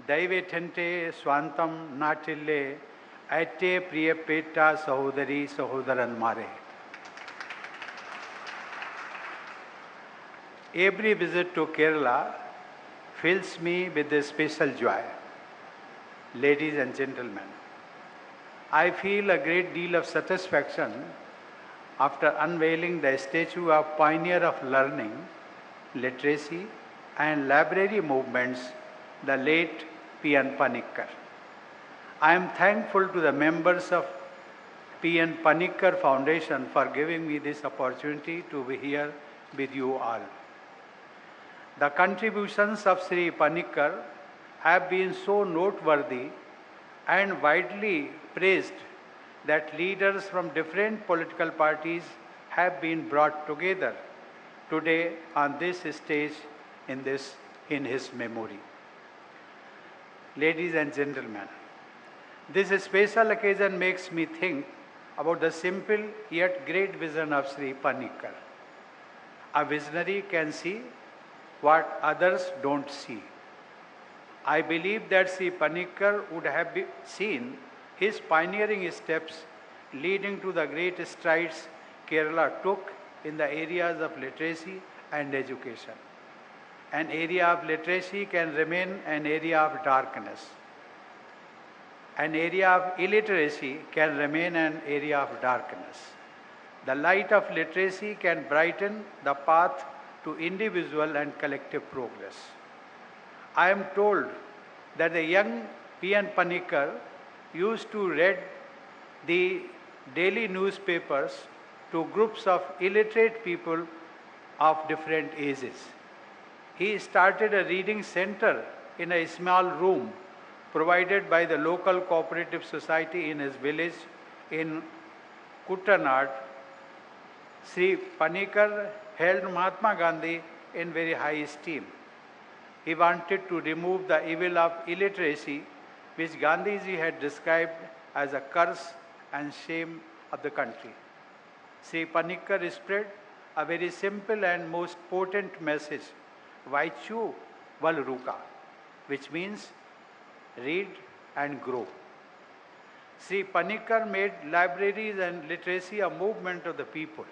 ದಯವಿಟ್ಟಂತೆ ಸ್ವಾಂತಂ ನಾಟಿಲ್ಲೆ ಐಟೆ ಪ್ರಿಯಪೇಟ ಸಹೋದರಿ ಸಹೋದರನ್ಮಾರೆ. Every visit to Kerala fills me with a special joy. Ladies and gentlemen, I feel a great deal of satisfaction after unveiling the statue of pioneer of learning, literacy and library movements, the late P.N. Panicker. I am thankful to the members of P.N. Panicker Foundation for giving me this opportunity to be here with you all. The contributions of Sri Panicker have been so noteworthy and widely praised that leaders from different political parties have been brought together today on this stage in his memory. Ladies and gentlemen, this special occasion makes me think about the simple yet great vision of Sri Panicker. A visionary can see what others don't see. I believe that Sri Panicker would have seen his pioneering steps leading to the great strides Kerala took in the areas of literacy and education. An area of literacy can remain an area of darkness. An area of illiteracy can remain an area of darkness. The light of literacy can brighten the path to individual and collective progress. I am told that the young P.N. Panicker used to read the daily newspapers to groups of illiterate people of different ages. He started a reading center in a small room provided by the local cooperative society in his village in Kuttanad. Sri Panicker held Mahatma Gandhi in very high esteem. He wanted to remove the evil of illiteracy, which Gandhiji had described as a curse and shame of the country. Sri Panicker spread a very simple and most potent message, Vaichu Valruka, which means read and grow. Sri Panicker made libraries and literacy a movement of the people.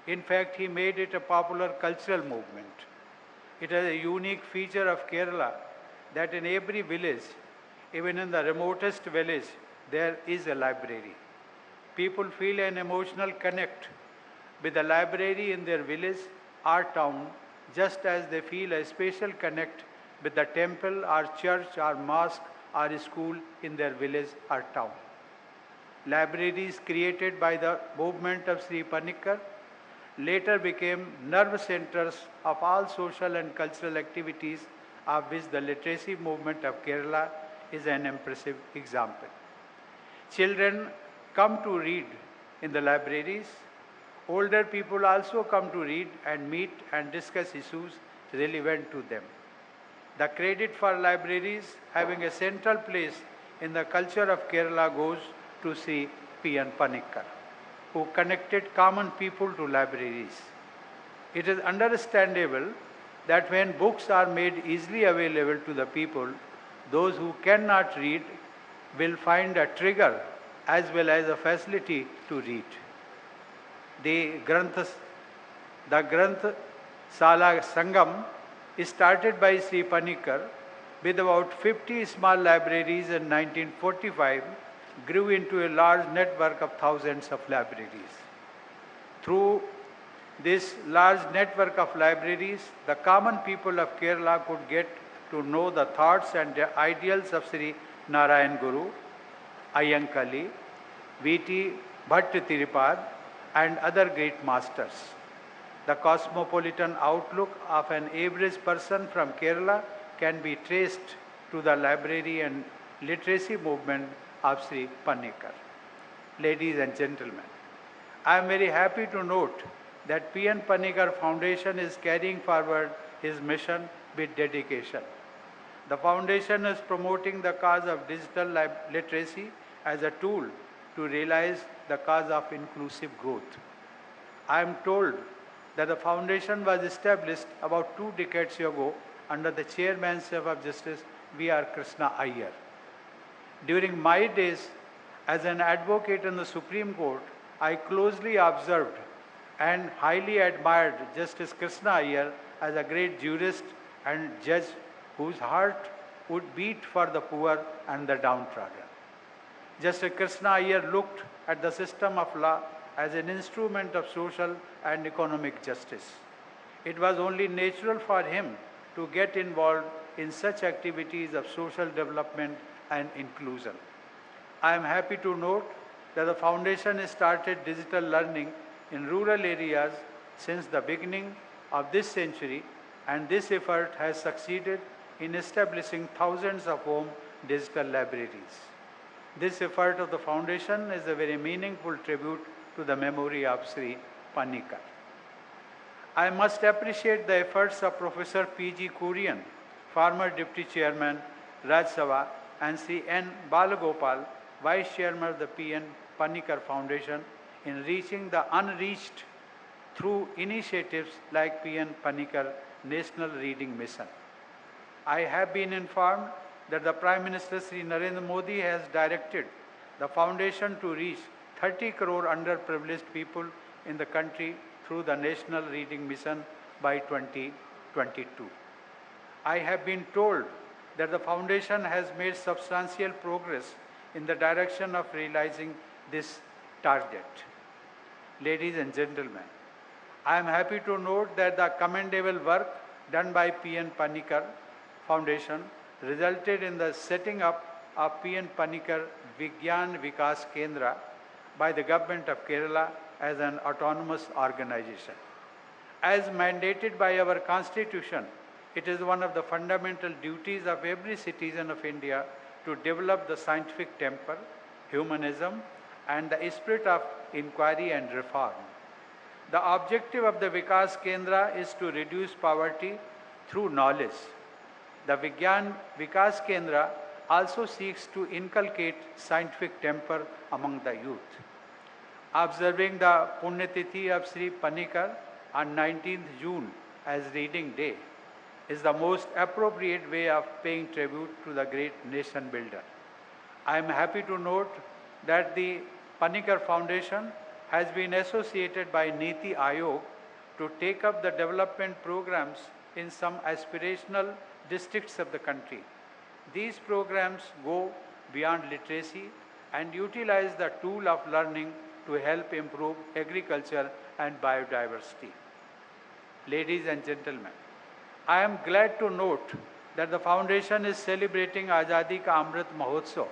In fact, he made it a popular cultural movement. It is a unique feature of Kerala that in every village, even in the remotest village, there is a library. People feel an emotional connect with the library in their village or town, just as they feel a special connect with the temple or church or mosque or school in their village or town. Libraries created by the movement of Sri Panicker later became nerve centers of all social and cultural activities, of which the literacy movement of Kerala is an impressive example. Children come to read in the libraries. Older people also come to read and meet and discuss issues relevant to them. The credit for libraries having a central place in the culture of Kerala goes to Sri P.N. Panicker, who connected common people to libraries. It is understandable that when books are made easily available to the people, those who cannot read will find a trigger as well as a facility to read. The Granth Sala Sangam is started by Sri Panicker with about 50 small libraries in 1945, grew into a large network of thousands of libraries. Through this large network of libraries, the common people of Kerala could get to know the thoughts and the ideals of Sri Narayan Guru, Ayyankali, V.T. Bhatt Tirupad, and other great masters. The cosmopolitan outlook of an average person from Kerala can be traced to the library and literacy movement of Sri Panicker. Ladies and gentlemen, I am very happy to note that P.N. Panicker Foundation is carrying forward his mission with dedication. The foundation is promoting the cause of digital literacy as a tool to realize the cause of inclusive growth. I am told that the foundation was established about 2 decades ago under the chairmanship of Justice V.R. Krishna Iyer. During my days as an advocate in the Supreme Court, I closely observed and highly admired Justice Krishna Iyer as a great jurist and judge whose heart would beat for the poor and the downtrodden. Justice Krishna Iyer looked at the system of law as an instrument of social and economic justice. It was only natural for him to get involved in such activities of social development and inclusion. I am happy to note that the Foundation has started digital learning in rural areas since the beginning of this century, and this effort has succeeded in establishing thousands of home digital libraries. This effort of the Foundation is a very meaningful tribute to the memory of Sri Panicker. I must appreciate the efforts of Professor P.G. Kurian, former Deputy Chairman, Raj Sabha, and Sri N. Balagopal, Vice Chairman of the P.N. Panicker Foundation, in reaching the unreached through initiatives like P.N. Panicker National Reading Mission. I have been informed that the Prime Minister Sri Narendra Modi has directed the Foundation to reach 30 crore underprivileged people in the country through the National Reading Mission by 2022. I have been told that the Foundation has made substantial progress in the direction of realizing this target. Ladies and gentlemen, I am happy to note that the commendable work done by P.N. Panicker Foundation resulted in the setting up of P.N. Panicker Vigyan Vikas Kendra by the Government of Kerala as an autonomous organization. As mandated by our Constitution, it is one of the fundamental duties of every citizen of India to develop the scientific temper, humanism, and the spirit of inquiry and reform. The objective of the Vikas Kendra is to reduce poverty through knowledge. The Vigyan Vikas Kendra also seeks to inculcate scientific temper among the youth. Observing the Punyatithi of Sri Panicker on 19th June as Reading Day is the most appropriate way of paying tribute to the great nation builder. I am happy to note that the Panicker Foundation has been associated by Niti Aayog to take up the development programs in some aspirational districts of the country. These programs go beyond literacy and utilize the tool of learning to help improve agriculture and biodiversity. Ladies and gentlemen, I am glad to note that the Foundation is celebrating Azadi Ka Amrit Mahotsav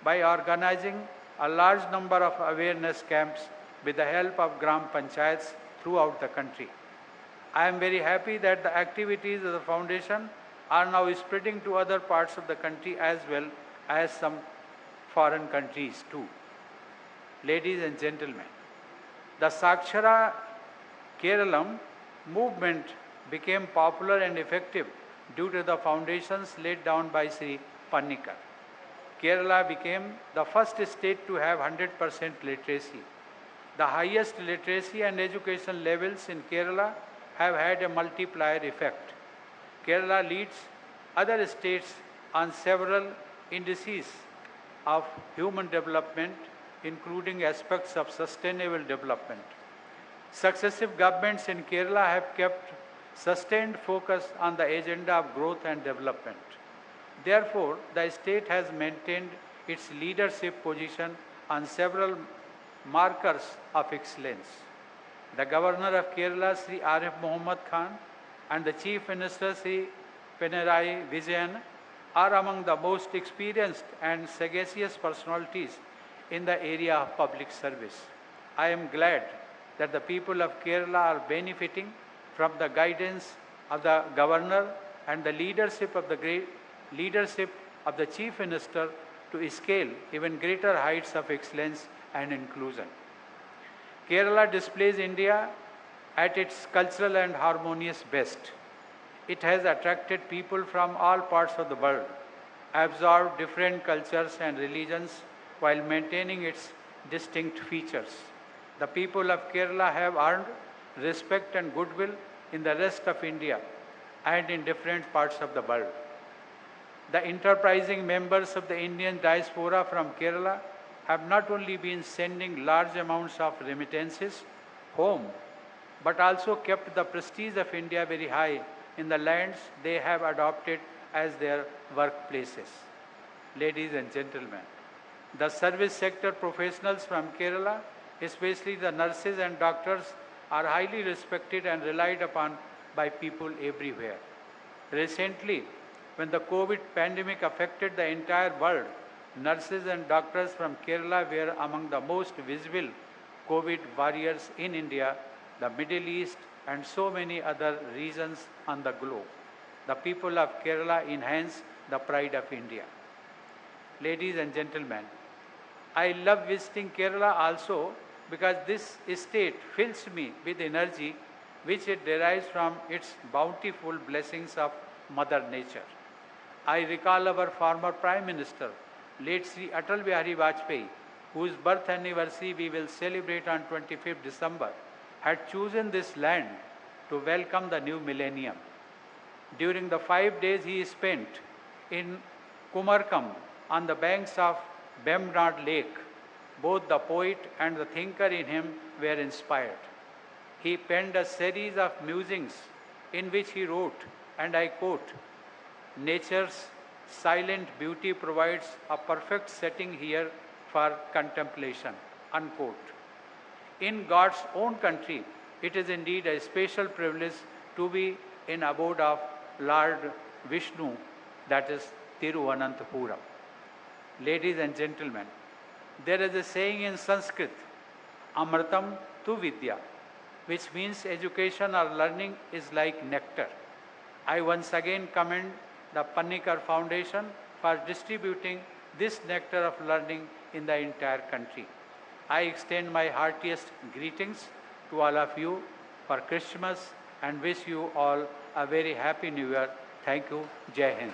by organizing a large number of awareness camps with the help of Gram Panchayats throughout the country. I am very happy that the activities of the Foundation are now spreading to other parts of the country as well as some foreign countries too. Ladies and gentlemen, the Sakshara Keralam movement became popular and effective due to the foundations laid down by Sri Panicker. Kerala became the first state to have 100% literacy. The highest literacy and education levels in Kerala have had a multiplier effect. Kerala leads other states on several indices of human development, including aspects of sustainable development. Successive governments in Kerala have kept sustained focus on the agenda of growth and development. Therefore, the state has maintained its leadership position on several markers of excellence. The Governor of Kerala, Sri Arif Muhammad Khan, and the Chief Minister, Sri Pinarayi Vijayan, are among the most experienced and sagacious personalities in the area of public service. I am glad that the people of Kerala are benefiting from the guidance of the Governor and the leadership of the Chief Minister to scale even greater heights of excellence and inclusion. Kerala displays India at its cultural and harmonious best. It has attracted people from all parts of the world, absorbed different cultures and religions while maintaining its distinct features. The people of Kerala have earned respect and goodwill in the rest of India and in different parts of the world. The enterprising members of the Indian diaspora from Kerala have not only been sending large amounts of remittances home, but also kept the prestige of India very high in the lands they have adopted as their workplaces. Ladies and gentlemen, the service sector professionals from Kerala, especially the nurses and doctors, are highly respected and relied upon by people everywhere. Recently, when the COVID pandemic affected the entire world, nurses and doctors from Kerala were among the most visible COVID warriors in India, the Middle East, and so many other regions on the globe. The people of Kerala enhance the pride of India. Ladies and gentlemen, I love visiting Kerala also because this state fills me with energy which it derives from its bountiful blessings of Mother Nature. I recall our former Prime Minister, late Sri Atal Bihari Vajpayee, whose birth anniversary we will celebrate on 25th December, had chosen this land to welcome the new millennium. During the 5 days he spent in Kumarkam on the banks of Bemnad Lake, both the poet and the thinker in him were inspired. He penned a series of musings in which he wrote, and I quote, "Nature's silent beauty provides a perfect setting here for contemplation," unquote. In God's own country, it is indeed a special privilege to be in abode of Lord Vishnu, that is Thiruvananthapuram. Ladies and gentlemen, there is a saying in Sanskrit, Amritam tu Vidya, which means education or learning is like nectar. I once again commend the Panicker Foundation for distributing this nectar of learning in the entire country. I extend my heartiest greetings to all of you for Christmas and wish you all a very happy New Year. Thank you. Jai Hind.